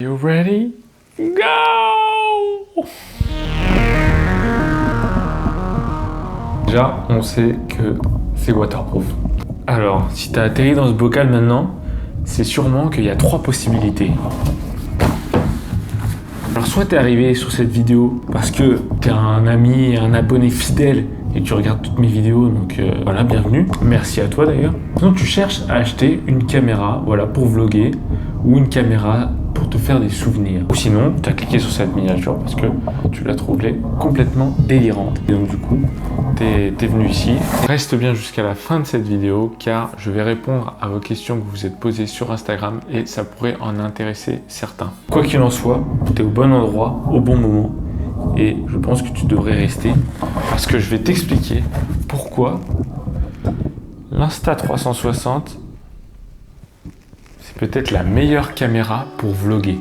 You ready? Go! Déjà, on sait que c'est waterproof. Alors, si tu as atterri dans ce bocal maintenant, c'est sûrement qu'il y a 3 possibilités. Alors, soit tu es arrivé sur cette vidéo parce que tu es un ami, un abonné fidèle et tu regardes toutes mes vidéos, donc voilà, bienvenue. Merci à toi d'ailleurs. Sinon, tu cherches à acheter une caméra, voilà, pour vlogger ou une caméra pour te faire des souvenirs. Ou sinon, tu as cliqué sur cette miniature parce que tu l'as trouvée complètement délirante. Et donc du coup, t'es venu ici. Reste bien jusqu'à la fin de cette vidéo car je vais répondre à vos questions que vous vous êtes posées sur Instagram et ça pourrait en intéresser certains. Quoi qu'il en soit, tu es au bon endroit, au bon moment et je pense que tu devrais rester parce que je vais t'expliquer pourquoi l'Insta360 c'est peut-être la meilleure caméra pour vlogger.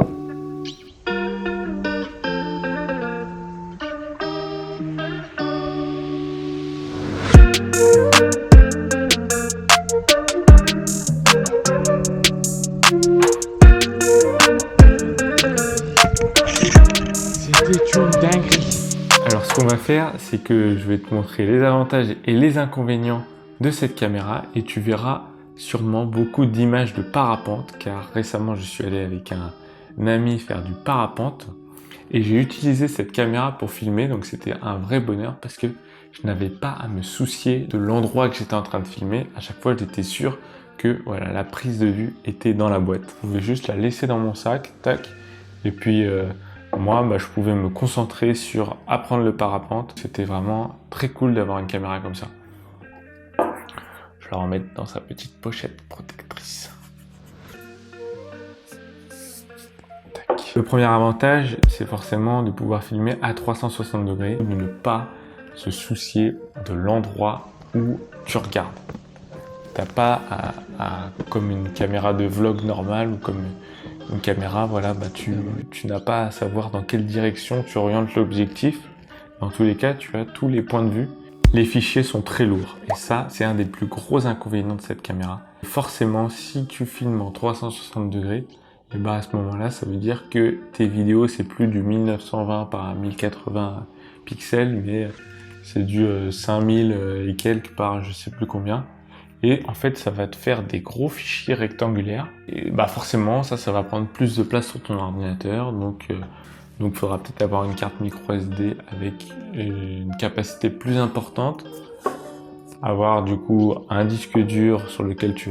C'était une dinguerie. Alors ce qu'on va faire, c'est que je vais te montrer les avantages et les inconvénients de cette caméra et tu verras sûrement beaucoup d'images de parapente car récemment je suis allé avec un ami faire du parapente et j'ai utilisé cette caméra pour filmer, donc c'était un vrai bonheur parce que je n'avais pas à me soucier de l'endroit que j'étais en train de filmer. À chaque fois j'étais sûr que voilà, la prise de vue était dans la boîte. Je pouvais juste la laisser dans mon sac, tac, et puis moi je pouvais me concentrer sur apprendre le parapente. C'était vraiment très cool d'avoir une caméra comme ça. Je vais la remettre dans sa petite pochette protectrice. Tac. Le premier avantage, c'est forcément de pouvoir filmer à 360 degrés, de ne pas se soucier de l'endroit où tu regardes. T'as pas comme une caméra de vlog normale ou comme une caméra, voilà, tu n'as pas à savoir dans quelle direction tu orientes l'objectif. Dans tous les cas, tu as tous les points de vue. Les fichiers sont très lourds et ça, c'est un des plus gros inconvénients de cette caméra. Forcément, si tu filmes en 360 degrés, et à ce moment-là, ça veut dire que tes vidéos, c'est plus du 1920 par 1080 pixels, mais c'est du 5000 et quelques par je sais plus combien. Et en fait, ça va te faire des gros fichiers rectangulaires. Et forcément, ça va prendre plus de place sur ton ordinateur, donc il faudra peut-être avoir une carte micro SD avec une capacité plus importante. Avoir du coup un disque dur sur lequel tu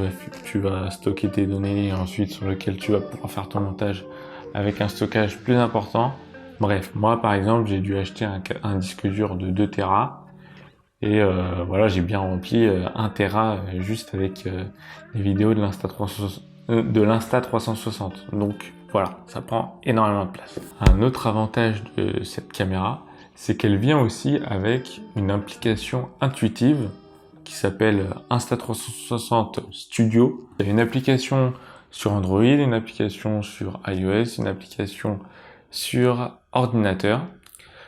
vas stocker tes données et ensuite sur lequel tu vas pouvoir faire ton montage avec un stockage plus important. Bref, moi par exemple, j'ai dû acheter un disque dur de 2 Tera et voilà, j'ai bien rempli 1 Tera juste avec les vidéos de l'Insta360. Donc voilà, ça prend énormément de place. Un autre avantage de cette caméra, c'est qu'elle vient aussi avec une application intuitive qui s'appelle Insta360 Studio. Il y a une application sur Android, une application sur iOS, une application sur ordinateur.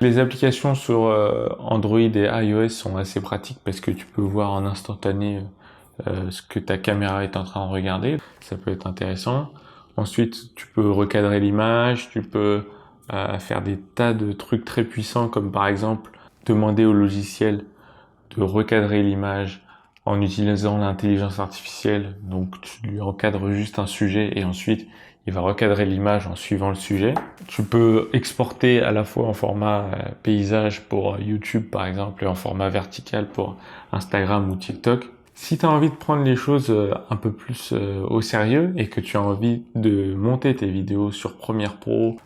Les applications sur Android et iOS sont assez pratiques parce que tu peux voir en instantané ce que ta caméra est en train de regarder. Ça peut être intéressant. Ensuite, tu peux recadrer l'image, tu peux faire des tas de trucs très puissants comme par exemple demander au logiciel de recadrer l'image en utilisant l'intelligence artificielle. Donc tu lui encadres juste un sujet et ensuite il va recadrer l'image en suivant le sujet. Tu peux exporter à la fois en format paysage pour YouTube par exemple et en format vertical pour Instagram ou TikTok. Si tu as envie de prendre les choses un peu plus au sérieux et que tu as envie de monter tes vidéos sur Premiere Pro,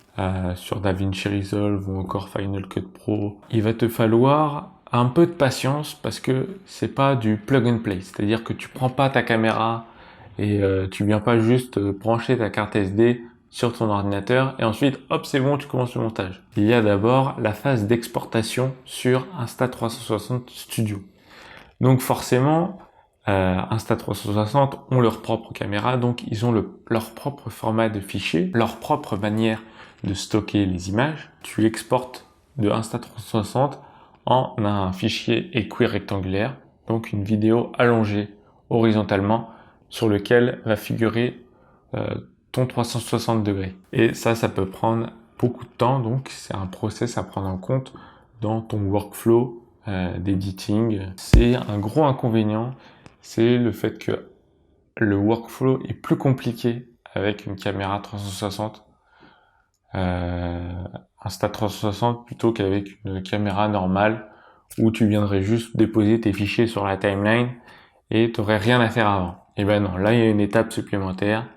sur DaVinci Resolve ou encore Final Cut Pro, il va te falloir un peu de patience parce que c'est pas du plug and play. C'est-à-dire que tu prends pas ta caméra et tu viens pas juste brancher ta carte SD sur ton ordinateur et ensuite hop c'est bon, tu commences le montage. Il y a d'abord la phase d'exportation sur Insta360 Studio. Donc forcément Insta360 ont leur propre caméra, donc ils ont leur propre format de fichier, leur propre manière de stocker les images. Tu exportes de Insta360 en un fichier équirectangulaire, donc une vidéo allongée horizontalement sur lequel va figurer ton 360 degrés. Et ça peut prendre beaucoup de temps, donc c'est un process à prendre en compte dans ton workflow d'editing. C'est un gros inconvénient, c'est le fait que le workflow est plus compliqué avec une caméra 360, Insta360 plutôt qu'avec une caméra normale où tu viendrais juste déposer tes fichiers sur la timeline et tu n'aurais rien à faire avant. Et ben non, là il y a une étape supplémentaire.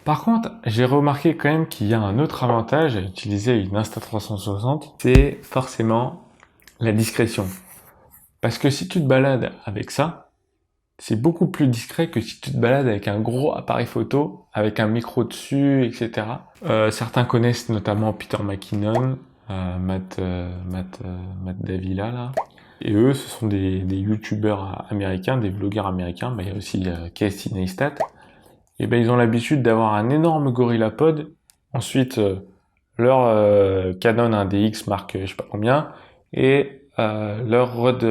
Par contre, j'ai remarqué quand même qu'il y a un autre avantage à utiliser une Insta360, c'est forcément la discrétion. Parce que si tu te balades avec ça, c'est beaucoup plus discret que si tu te balades avec un gros appareil photo, avec un micro dessus, etc. Certains connaissent notamment Peter McKinnon, Matt Davila, là. Et eux, ce sont des youtubeurs américains, des vlogueurs américains. Il y a aussi Casey Neistat. Et ben ils ont l'habitude d'avoir un énorme GorillaPod. Ensuite, leur Canon 1DX marque je sais pas combien. Et leur Rode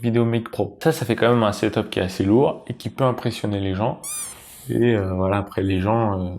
VideoMic Pro. Ça fait quand même un setup qui est assez lourd et qui peut impressionner les gens. Et voilà, après les gens,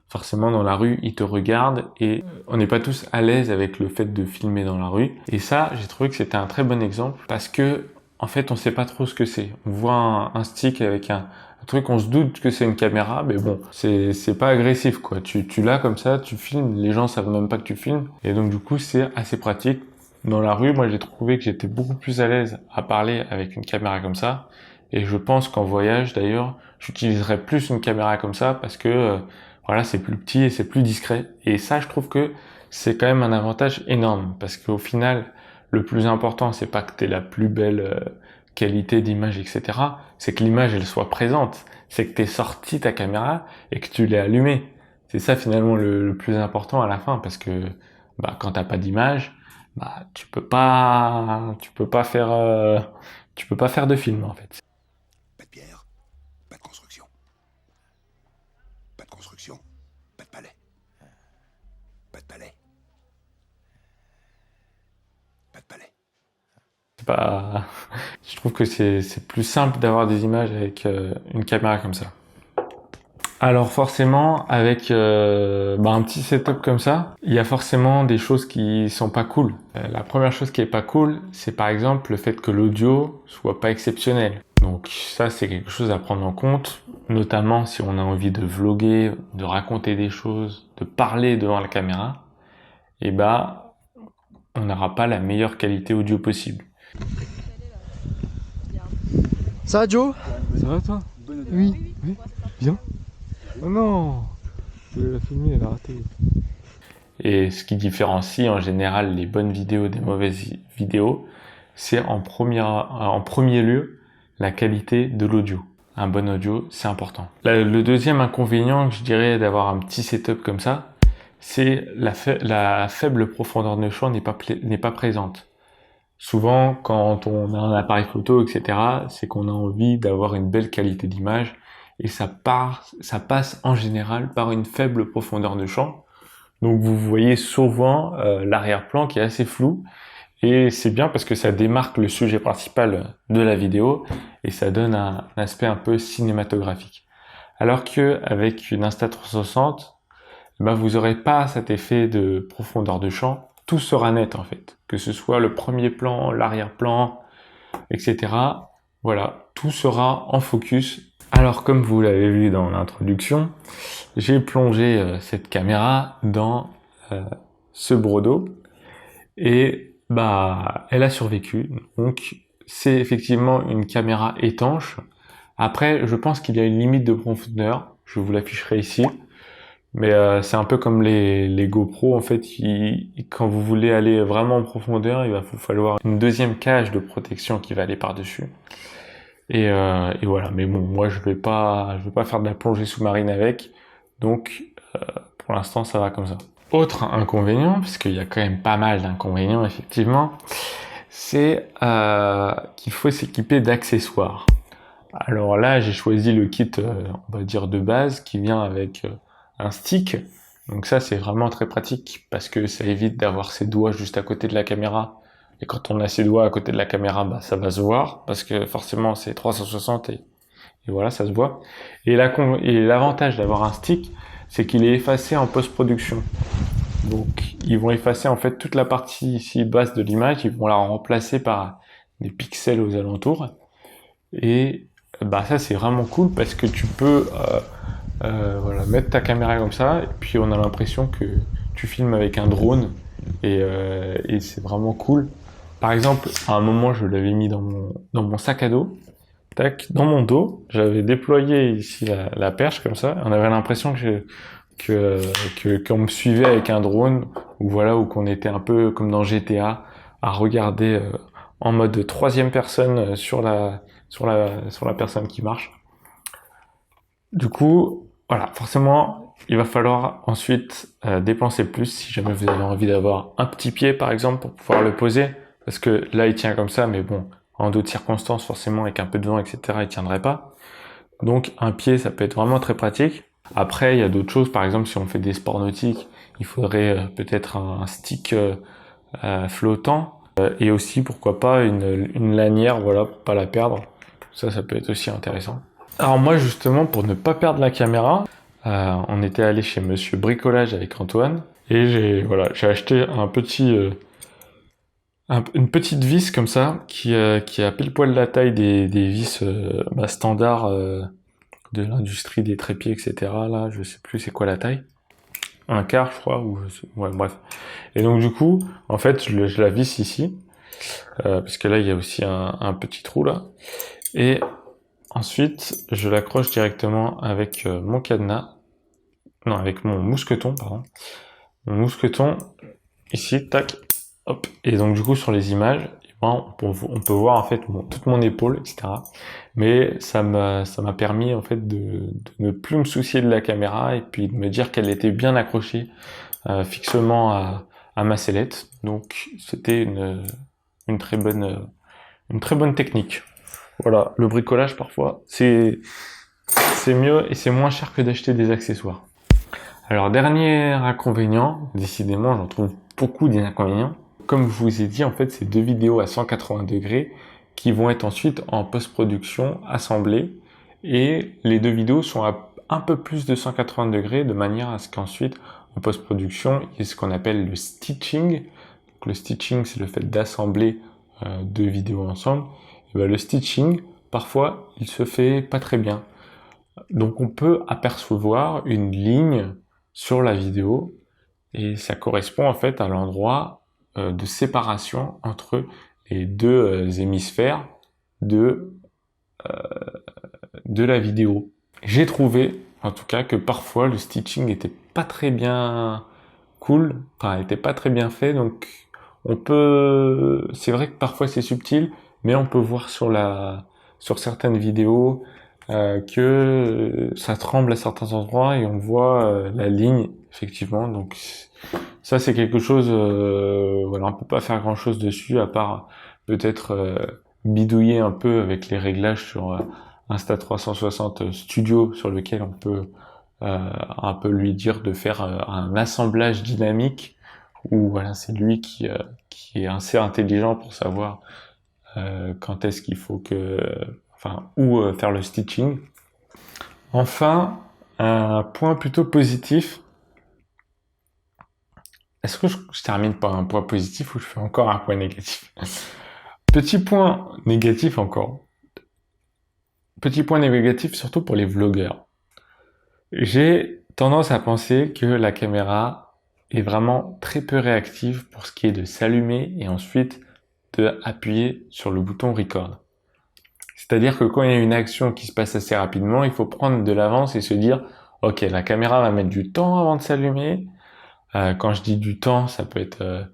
forcément dans la rue, ils te regardent et on n'est pas tous à l'aise avec le fait de filmer dans la rue. Et ça, j'ai trouvé que c'était un très bon exemple parce que en fait, on sait pas trop ce que c'est. On voit un stick avec un truc, on se doute que c'est une caméra, mais bon, c'est pas agressif quoi. Tu l'as comme ça, tu filmes, les gens savent même pas que tu filmes. Et donc du coup, c'est assez pratique. Dans la rue, moi j'ai trouvé que j'étais beaucoup plus à l'aise à parler avec une caméra comme ça. Et je pense qu'en voyage d'ailleurs, j'utiliserai plus une caméra comme ça parce que voilà, c'est plus petit et c'est plus discret. Et ça, je trouve que c'est quand même un avantage énorme parce qu'au final, le plus important, c'est pas que tu aies la plus belle qualité d'image, etc. C'est que l'image, elle soit présente. C'est que tu aies sorti ta caméra et que tu l'aies allumée. C'est ça finalement le plus important à la fin parce que quand t'as pas d'image, tu peux pas faire de film en fait. Pas de pierre, pas de construction. Pas de construction, pas de palais. Pas de palais. Pas de palais. Je trouve que c'est plus simple d'avoir des images avec une caméra comme ça. Alors forcément, avec un petit setup comme ça, il y a forcément des choses qui sont pas cool. La première chose qui est pas cool, c'est par exemple le fait que l'audio soit pas exceptionnel. Donc ça, c'est quelque chose à prendre en compte, notamment si on a envie de vlogger, de raconter des choses, de parler devant la caméra, et on n'aura pas la meilleure qualité audio possible. Ça va Joe? Ça va toi? Oui. Oui, bien. Oh non, je voulais la filmer, elle a raté. Et ce qui différencie en général les bonnes vidéos des mauvaises vidéos, c'est en premier lieu la qualité de l'audio. Un bon audio, c'est important. Le deuxième inconvénient que je dirais d'avoir un petit setup comme ça, c'est la faible profondeur de champ n'est pas présente. Souvent, quand on a un appareil photo, etc., c'est qu'on a envie d'avoir une belle qualité d'image et ça passe en général par une faible profondeur de champ. Donc vous voyez souvent l'arrière-plan qui est assez flou et c'est bien parce que ça démarque le sujet principal de la vidéo et ça donne un aspect un peu cinématographique. Alors que avec une Insta360, vous n'aurez pas cet effet de profondeur de champ. Tout sera net en fait, que ce soit le premier plan, l'arrière-plan, etc. Voilà, tout sera en focus. Alors comme vous l'avez vu dans l'introduction, j'ai plongé cette caméra dans ce broc d'eau et elle a survécu. Donc c'est effectivement une caméra étanche. Après, je pense qu'il y a une limite de profondeur. Je vous l'afficherai ici. Mais c'est un peu comme les GoPro, en fait, quand vous voulez aller vraiment en profondeur, il va vous falloir une deuxième cage de protection qui va aller par-dessus. Et voilà, mais bon, moi je vais pas faire de la plongée sous-marine avec, donc pour l'instant ça va comme ça. Autre inconvénient, parce qu'il y a quand même pas mal d'inconvénients effectivement, c'est qu'il faut s'équiper d'accessoires. Alors là, j'ai choisi le kit, on va dire de base, qui vient avec un stick. Donc ça, c'est vraiment très pratique parce que ça évite d'avoir ses doigts juste à côté de la caméra. Et quand on a ses doigts à côté de la caméra, ça va se voir parce que forcément c'est 360 et voilà, ça se voit. Et l'avantage d'avoir un stick, c'est qu'il est effacé en post-production. Donc, ils vont effacer en fait toute la partie ici basse de l'image, ils vont la remplacer par des pixels aux alentours. Et bah ça c'est vraiment cool parce que tu peux voilà, mettre ta caméra comme ça, et puis on a l'impression que tu filmes avec un drone, et c'est vraiment cool. Par exemple, à un moment, je l'avais mis dans mon sac à dos, tac, dans mon dos, j'avais déployé ici la perche comme ça, on avait l'impression qu'on me suivait avec un drone, ou voilà, ou qu'on était un peu comme dans GTA, à regarder en mode troisième personne sur la personne qui marche. Du coup, voilà, forcément, il va falloir ensuite dépenser plus si jamais vous avez envie d'avoir un petit pied, par exemple, pour pouvoir le poser. Parce que là, il tient comme ça, mais bon, en d'autres circonstances, forcément, avec un peu de vent, etc., il tiendrait pas. Donc, un pied, ça peut être vraiment très pratique. Après, il y a d'autres choses. Par exemple, si on fait des sports nautiques, il faudrait peut-être un stick flottant. Et aussi, pourquoi pas, une lanière, voilà, pour pas la perdre. Ça peut être aussi intéressant. Alors moi, justement, pour ne pas perdre la caméra, on était allé chez Monsieur Bricolage avec Antoine, et j'ai acheté une petite vis comme ça, qui a pile poil la taille des vis standards de l'industrie des trépieds, etc. Là, je sais plus c'est quoi la taille. Un quart, je crois, ouais, bref. Et donc du coup, en fait, je la visse ici, parce que là, il y a aussi un petit trou là. Et ensuite, je l'accroche directement avec mon cadenas. Non, avec mon mousqueton, pardon. Mon mousqueton, ici, tac, hop. Et donc, du coup, sur les images, on peut voir, en fait, toute mon épaule, etc. Mais ça m'a permis, en fait, de ne plus me soucier de la caméra et puis de me dire qu'elle était bien accrochée fixement à ma sellette. Donc, c'était une très bonne technique. Voilà, le bricolage, parfois, c'est mieux et c'est moins cher que d'acheter des accessoires. Alors, dernier inconvénient, décidément, j'en trouve beaucoup d'inconvénients. Comme je vous ai dit, en fait, c'est deux vidéos à 180 degrés qui vont être ensuite en post-production assemblées, et les deux vidéos sont à un peu plus de 180 degrés de manière à ce qu'ensuite, en post-production, il y ait ce qu'on appelle le stitching. Donc, le stitching, c'est le fait d'assembler deux vidéos ensemble. Et ben, le stitching, parfois, il se fait pas très bien. Donc on peut apercevoir une ligne sur la vidéo, et ça correspond en fait à l'endroit de séparation entre les deux hémisphères de la vidéo. J'ai trouvé en tout cas que parfois le stitching était pas très bien cool, enfin était pas très bien fait, donc c'est vrai que parfois c'est subtil, mais on peut voir sur certaines vidéos que ça tremble à certains endroits et on voit la ligne effectivement. Donc ça c'est quelque chose, voilà, on peut pas faire grand chose dessus à part peut-être bidouiller un peu avec les réglages sur Insta360 Studio, sur lequel on peut un peu lui dire de faire un assemblage dynamique, où voilà, c'est lui qui est assez intelligent pour savoir quand est-ce qu'il faut où faire le stitching. Enfin, un point plutôt positif. Est-ce que je termine par un point positif ou je fais encore un point négatif? Petit point négatif encore. Petit point négatif surtout pour les vlogueurs. J'ai tendance à penser que la caméra est vraiment très peu réactive pour ce qui est de s'allumer et ensuite d'appuyer sur le bouton record. C'est-à-dire que quand il y a une action qui se passe assez rapidement, il faut prendre de l'avance et se dire « Ok, la caméra va mettre du temps avant de s'allumer. » Quand je dis du temps, ça peut être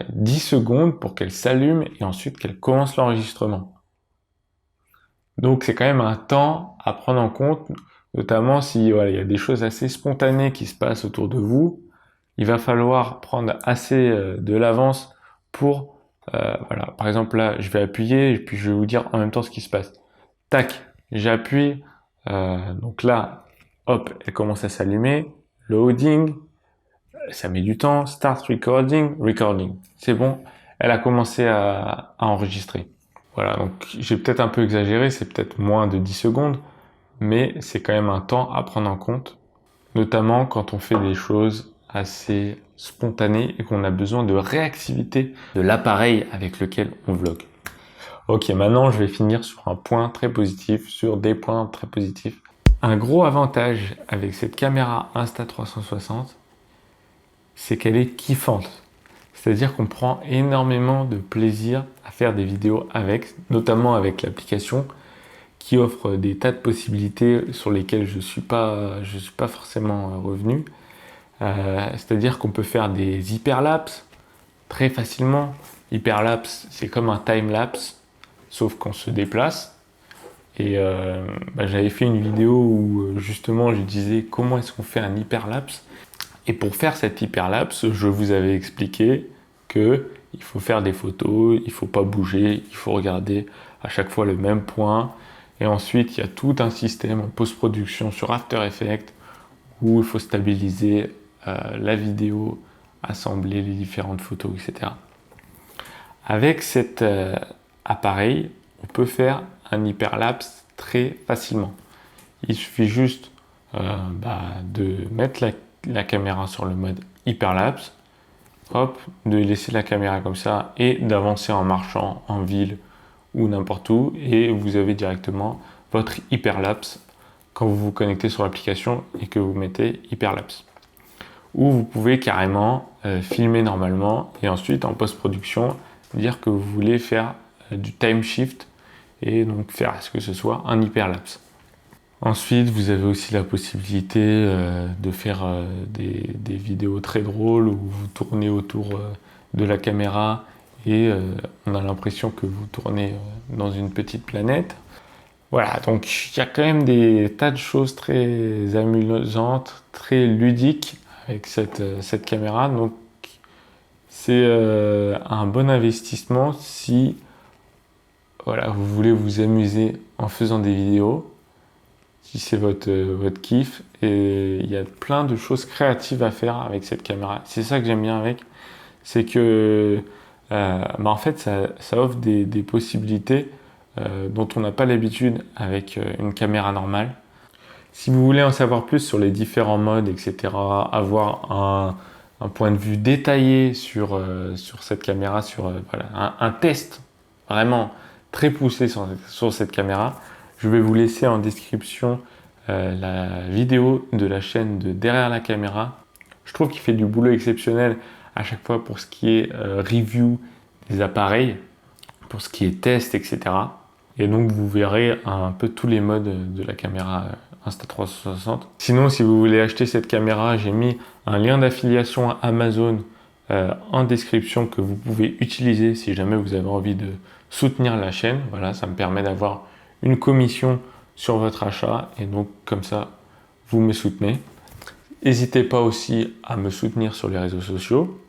10 secondes pour qu'elle s'allume et ensuite qu'elle commence l'enregistrement. Donc c'est quand même un temps à prendre en compte, notamment si il y a des choses assez spontanées qui se passent autour de vous. Il va falloir prendre assez de l'avance pour par exemple là, je vais appuyer et puis je vais vous dire en même temps ce qui se passe. Tac, j'appuie, donc là, hop, elle commence à s'allumer. Loading, ça met du temps. Start recording. C'est bon, elle a commencé à enregistrer. Voilà, donc j'ai peut-être un peu exagéré, c'est peut-être moins de 10 secondes, mais c'est quand même un temps à prendre en compte. notamment quand on fait des choses assez spontanées et qu'on a besoin de réactivité de l'appareil avec lequel on vlog. Ok, maintenant je vais finir sur un point très positif, sur des points très positifs. Un gros avantage avec cette caméra Insta360, c'est qu'elle est kiffante. C'est-à-dire qu'on prend énormément de plaisir à faire des vidéos avec, notamment avec l'application qui offre des tas de possibilités sur lesquelles je suis pas forcément revenu. C'est-à-dire qu'on peut faire des hyperlapses très facilement. Hyperlapse, c'est comme un time-lapse, sauf qu'on se déplace. Et j'avais fait une vidéo où justement je disais comment est-ce qu'on fait un hyperlapse. Et pour faire cet hyperlapse, je vous avais expliqué que il faut faire des photos, il ne faut pas bouger, il faut regarder à chaque fois le même point. Et ensuite, il y a tout un système en post-production sur After Effects où il faut stabiliser la vidéo, assembler les différentes photos, etc. Avec cet appareil, on peut faire un hyperlapse très facilement. Il suffit juste de mettre la caméra sur le mode hyperlapse, hop, de laisser la caméra comme ça et d'avancer en marchant en ville ou n'importe où et vous avez directement votre hyperlapse quand vous vous connectez sur l'application et que vous mettez hyperlapse. Ou vous pouvez carrément filmer normalement et ensuite en post-production dire que vous voulez faire du time shift et donc faire à ce que ce soit un hyperlapse. Ensuite, vous avez aussi la possibilité de faire des vidéos très drôles où vous tournez autour de la caméra et on a l'impression que vous tournez dans une petite planète. Voilà, donc il y a quand même des tas de choses très amusantes, très ludiques avec cette caméra. Donc c'est un bon investissement si voilà, vous voulez vous amuser en faisant des vidéos. Si c'est votre kiff, et il y a plein de choses créatives à faire avec cette caméra. C'est ça que j'aime bien avec, c'est que en fait ça offre des possibilités dont on n'a pas l'habitude avec une caméra normale. Si vous voulez en savoir plus sur les différents modes, etc., avoir un point de vue détaillé sur cette caméra, sur un test vraiment très poussé sur cette caméra, je vais vous laisser en description la vidéo de la chaîne de Derrière la caméra. Je trouve qu'il fait du boulot exceptionnel à chaque fois pour ce qui est review des appareils, pour ce qui est test, etc. Et donc vous verrez un peu tous les modes de la caméra Insta360. Sinon, si vous voulez acheter cette caméra, j'ai mis un lien d'affiliation à Amazon en description que vous pouvez utiliser si jamais vous avez envie de soutenir la chaîne. Voilà, ça me permet d'avoir une commission sur votre achat et donc comme ça vous me soutenez. N'hésitez pas aussi à me soutenir sur les réseaux sociaux,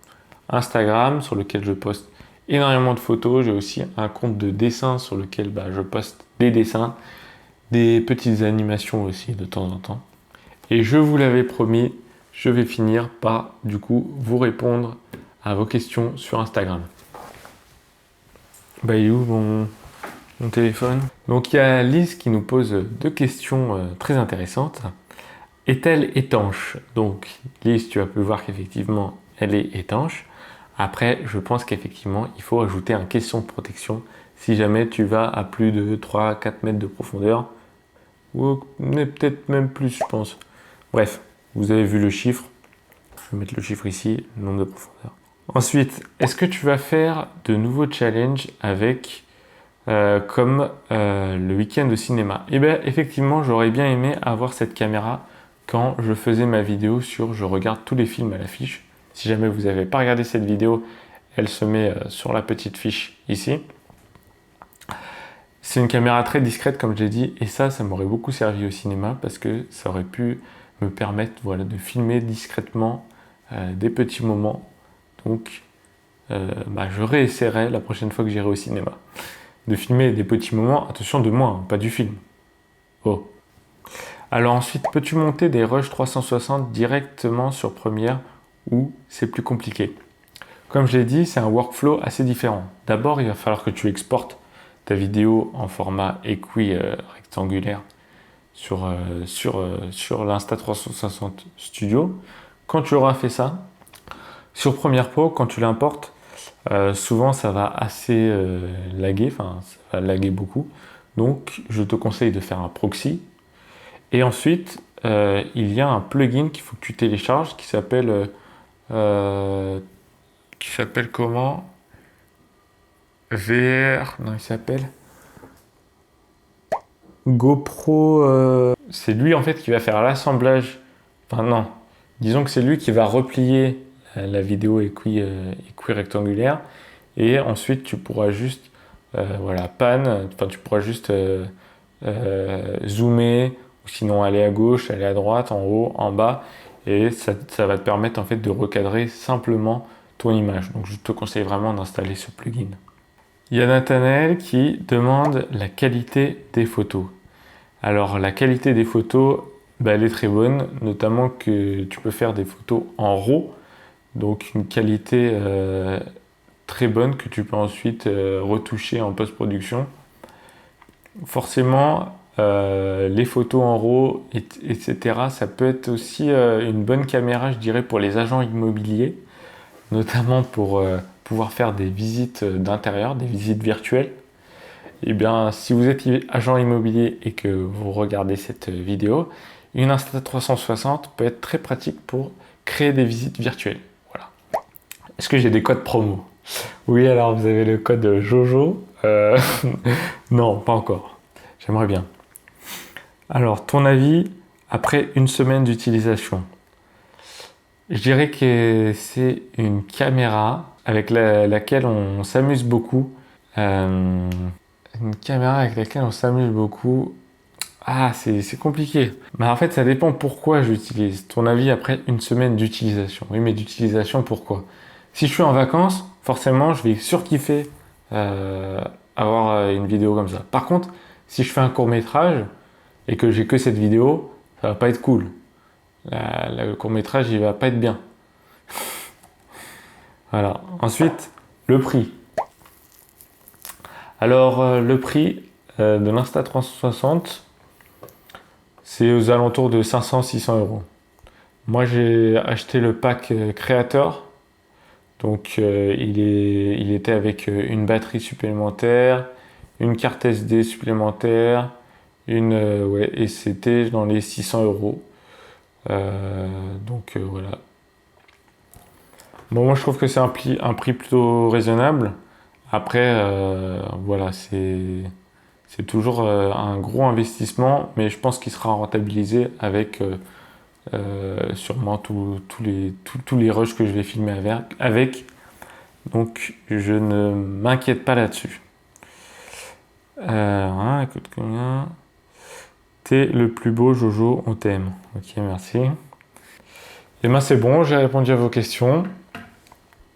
Instagram sur lequel je poste énormément de photos, j'ai aussi un compte de dessin sur lequel je poste des dessins, des petites animations aussi de temps en temps. Et je vous l'avais promis, je vais finir par du coup vous répondre à vos questions sur Instagram. Il est où mon téléphone? Donc il y a Lise qui nous pose deux questions très intéressantes. Est-elle étanche? Donc Lise, tu as pu voir qu'effectivement elle est étanche. Après, je pense qu'effectivement il faut ajouter un question de protection si jamais tu vas à plus de 3-4 mètres de profondeur. Ou peut-être même plus, je pense. Bref, vous avez vu le chiffre. Je vais mettre le chiffre ici, le nombre de profondeur. Ensuite, est-ce que tu vas faire de nouveaux challenges avec comme le week-end de cinéma? Eh bien, effectivement, j'aurais bien aimé avoir cette caméra quand je faisais ma vidéo sur je regarde tous les films à l'affiche. Si jamais vous n'avez pas regardé cette vidéo, elle se met sur la petite fiche ici. C'est une caméra très discrète comme j'ai dit et ça m'aurait beaucoup servi au cinéma parce que ça aurait pu me permettre de filmer discrètement des petits moments. Donc je réessayerai la prochaine fois que j'irai au cinéma de filmer des petits moments, attention de moi, pas du film. Oh. Alors ensuite, peux-tu monter des Rush 360 directement sur Premiere ou c'est plus compliqué? Comme je l'ai dit, c'est un workflow assez différent. D'abord, il va falloir que tu exportes ta vidéo en format équi rectangulaire sur l'Insta360 Studio. Quand tu auras fait ça, sur Premiere Pro, quand tu l'importes, souvent ça va assez laguer, enfin ça va laguer beaucoup. Donc je te conseille de faire un proxy. Et ensuite, il y a un plugin qu'il faut que tu télécharges qui s'appelle comment? VR, non, il s'appelle GoPro. C'est lui en fait qui va faire l'assemblage. Enfin non, disons que c'est lui qui va replier la vidéo équi rectangulaire, et ensuite tu pourras juste voilà, enfin tu pourras juste zoomer, ou sinon aller à gauche, aller à droite, en haut, en bas, et ça va te permettre en fait de recadrer simplement ton image. Donc je te conseille vraiment d'installer ce plugin. Il y a Nathanaël qui demande la qualité des photos. Alors la qualité des photos, elle est très bonne, notamment que tu peux faire des photos en RAW, donc une qualité très bonne que tu peux ensuite retoucher en post-production. Forcément, les photos en RAW, etc., ça peut être aussi une bonne caméra, je dirais, pour les agents immobiliers, notamment pour pouvoir faire des visites d'intérieur, des visites virtuelles. Eh bien, si vous êtes agent immobilier et que vous regardez cette vidéo, une Insta360 peut être très pratique pour créer des visites virtuelles. Voilà. Est-ce que j'ai des codes promo? Oui, alors vous avez le code Jojo. Non, pas encore. J'aimerais bien. Alors, ton avis après une semaine d'utilisation? Je dirais que c'est une caméra avec laquelle on s'amuse beaucoup. Une caméra avec laquelle on s'amuse beaucoup. Ah, c'est compliqué. Mais en fait, ça dépend pourquoi j'utilise. Ton avis après une semaine d'utilisation? Oui, mais d'utilisation pourquoi? Si je suis en vacances, forcément, je vais surkiffer avoir une vidéo comme ça. Par contre, si je fais un court-métrage et que j'ai que cette vidéo, ça va pas être cool. Le court-métrage, il va pas être bien. Voilà. Ensuite, le prix. Alors, le prix de l'Insta360, c'est aux alentours de 500-600 euros. Moi, j'ai acheté le pack créateur. Donc, il était avec une batterie supplémentaire, une carte SD supplémentaire, et c'était dans les 600 euros. Donc, voilà. Bon, moi, je trouve que c'est un prix plutôt raisonnable. Après, voilà, c'est toujours un gros investissement, mais je pense qu'il sera rentabilisé avec sûrement tous les rushs que je vais filmer avec. Donc, je ne m'inquiète pas là-dessus. Écoute combien. T'es le plus beau, Jojo, on t'aime. Ok, merci. Et ben c'est bon, j'ai répondu à vos questions.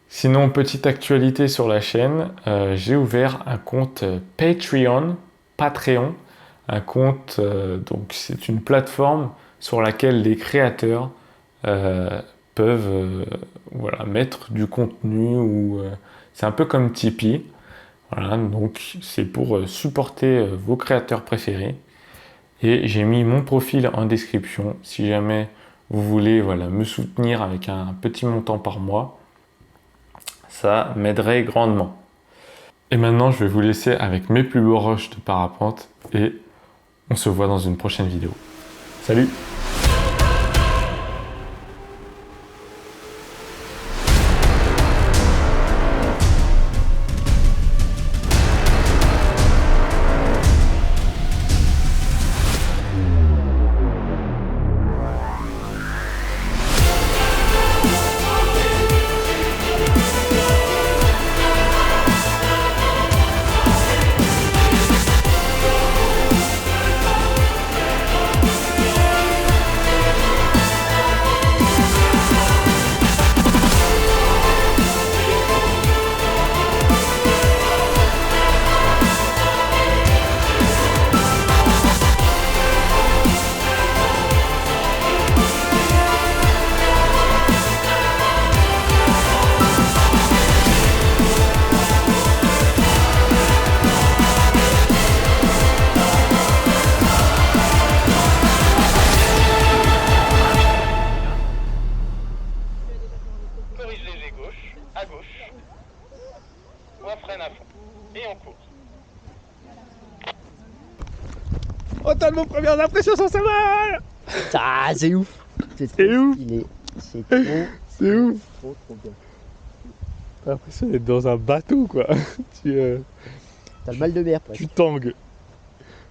Sinon, petite actualité sur la chaîne, j'ai ouvert un compte Patreon, un compte, donc c'est une plateforme sur laquelle les créateurs peuvent voilà, mettre du contenu, ou c'est un peu comme Tipeee. Voilà, donc c'est pour supporter vos créateurs préférés. Et j'ai mis mon profil en description si jamais vous voulez voilà, me soutenir avec un petit montant par mois. Ça m'aiderait grandement. Et maintenant, je vais vous laisser avec mes plus beaux rushs de parapente et on se voit dans une prochaine vidéo. Salut! pied gauche, à gauche, ou on freine à fond. Et on court. Oh, t'as vos premières impressions sur ce vol! Ah, c'est ouf. C'est C'est ouf. stylé. C'est trop, C'est ouf! trop bien. T'as l'impression d'être dans un bateau, quoi. T'as le mal de mer, presque. Tu tangues.